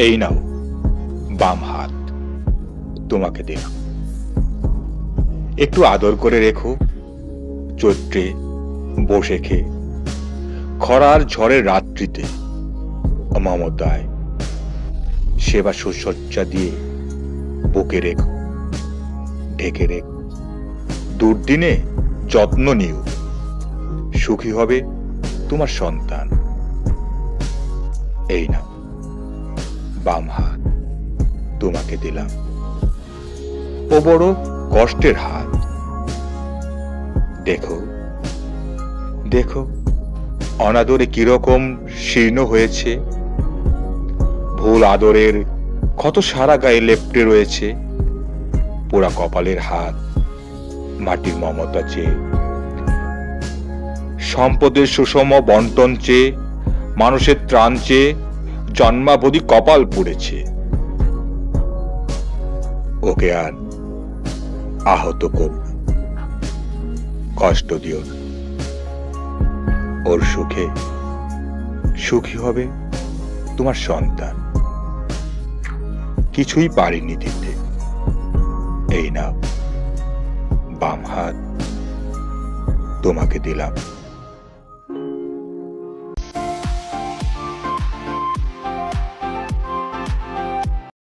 এই নাও বাম হাত, তোমাকে দিলাম। একটু আদর করে রেখো, চৈত্রে বসেখে খরার ঝড়ের রাত্রিতে মমতায় সেবা সুসজ্জা দিয়ে বুকে রেখো, ঢেকে রেখো। দুর্দিনে যত্ন নিও, সুখী হবে তোমার সন্তান। এই নাও বাম হাত, তোমাকে দিলাম। ও বড় কষ্টের হাত। দেখো দেখো, অনাদরে কিরকম শীর্ণ হয়েছে। ভুল আদরের ক্ষত সারা গায়ে লেপ্টে রয়েছে। পোড়া কপালের হাত, মাটির মমতা চেয়ে, সম্পদের সুষম বন্টন চেয়ে, মানুষের ত্রাণ চেয়ে জন্মাবধি কপাল পুড়েছে। ওকে আর আহত করো না, কষ্ট দিও না। ওর সুখে সুখী হবে তোমার সন্তান। কিছুই পারিনি দিতে। এই নাও বাম হাত, তোমাকে দিলাম।